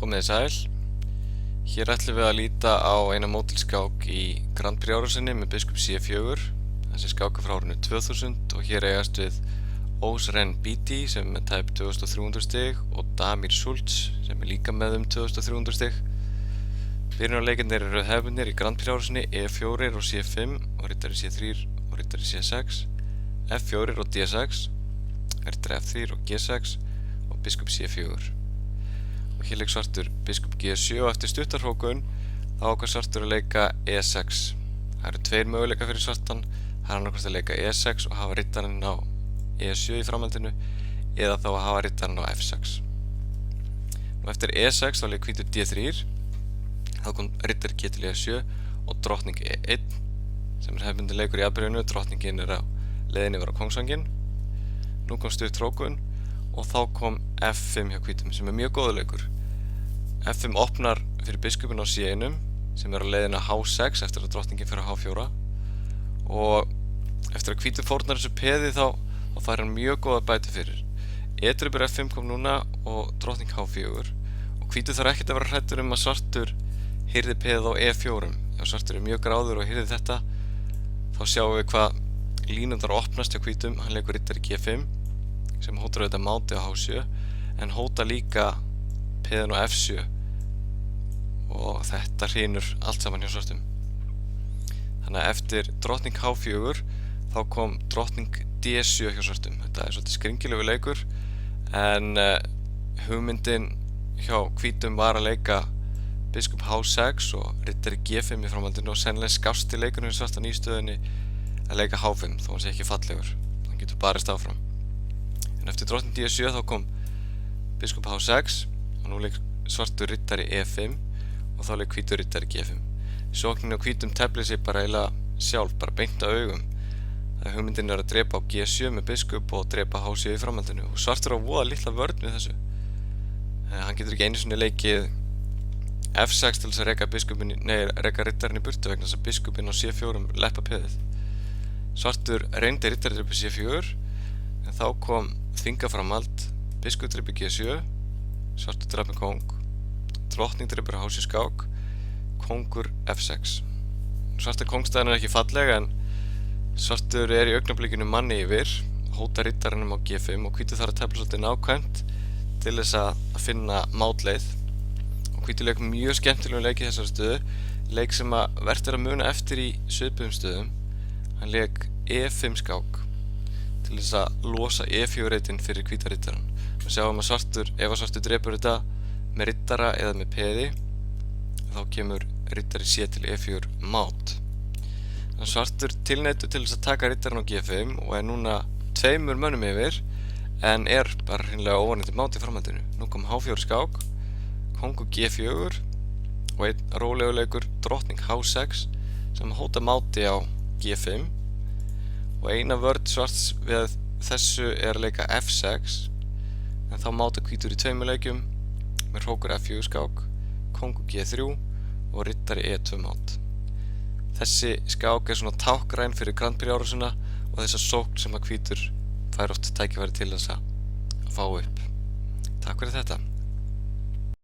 Komið þið sæl. Hér ætlum við að líta á eina mótilskák í Grand Prix árásinni með biskup C4. Þessi skák er frá árinu 2000 og hér eigast við Ozren Bidi sem er með tæp 2300 stig og Damir Sulc sem er líka með 2300 stig. Byrjunarleikirnir eru hefðbundnir í Grand Prix árásinni E4 og C5 og riddari C3 og riddari C6, F4 og D6, riddari F3 og G6 og biskup C4. Og hér leik svartur biskup G7 og eftir stuttarhrókun þá ákvað svartur að leika E6. Það eru tveir möguleika fyrir svartan. Það er annarkvort að leika E6 og hafa riddarinn á E7 í framhaldinu eða þá að hafa riddarinn á F6. Nú eftir E6 þá leik hvítur D3. Þá kom riddari G til E7 og drottning E1 sem er hefðbundinn leikur í aðbyrjunu. Drottningin er á leiðinni yfir á kongsvanginn. Nú kom stutthrókun og þá kom F5 hjá hvítum sem er mjög góður leikur. F5 opnar fyrir biskupin á C1 sem er á leiðina H6 eftir að drottningin fyrir á H4 og eftir að hvítur fórnar þessu peði þá fær hann mjög góða bæti fyrir. E-drupur F5 kom núna og drottning H4 og hvítur þarf ekkert að vera hræddur að svartur hirði peðið á E4. Ef svartur er mjög gráður og hirði þetta þá sjáum við hvað línundar opnast hjá hvítum. Hann leikur riddari G5 sem hótar auðvitað máti á H7 en hóta líka peðin á F7 og þetta hrynur allt saman hjá svartum. Þannig að eftir drottning H4 þá kom drottning D7 hjá svartum. Þetta er svolítið skringilegu leikur en hugmyndin hjá hvítum var að leika biskup H6 og riddari G5 í framhaldinu og sennilega skásti leikurinn hjá svartan í stöðunni að leika H5 þó hann sé ekki fallegur. Hann getur barist áfram. En eftir drottning D7 þá kom biskup H6 og nú leik svartur riddari E5 og þá leik hvítur riddari G5. Sóknin á hvítum teflir sig bara eiginlega sjálf, bara beint á augum. Það hugmyndin er að drepa á G7 með biskup og drepa H7 í framhaldinu og svartur á voða litla vörn við þessu. Hann getur ekki einu sinni leikið F6 til þess að reka riddarinn í burtu vegna þess að biskupinn á C4 leppa peðið. Svartur reyndi riddari drepa C4 en þá kom þvingaframhald, biskup drepa G7, svartur drap með kóng, drottning drepa H7 skák, kóngur F6. Svartur kóngstæðan er ekki falleg en svartur er í augnablikinu manni yfir, hóta riddarinnum á G5 og hvítur þarf að tefla svolítið nákvæmt til þess að finna mátleið. Og hvítur leik mjög skemmtilegum leik í þessari stöðu, leik sem að vert er að muna eftir í svipuðum stöðum. Hann leik E5 skák til þess að losa E4 reytin fyrir hvíta riddarann. Við sjáum að ef svartur drepur þetta með riddara eða með peði þá kemur riddari C til E4 mát. Þannig svartur tilneyddur til þess að taka riddarann á G5 og er núna tveimur mönnum yfir en er bara hreinlega óvanandi mát í framhaldinu. Nú kom H4 skák, kóngur G4 og einn róleguleikur drottning H6 sem hóta máti á G5 og eina vörn svarts við þessu er að leika F6 en þá máta hvítur í tveimur leikjum með hrókur F4 skák, kóngur G3 og riddari E2 mát. Þessi skák er svona tákgræn fyrir Grand Prix árásina og þessa sókn sem að hvítur fær oft tækifæri til þess að fá upp. Takk fyrir þetta.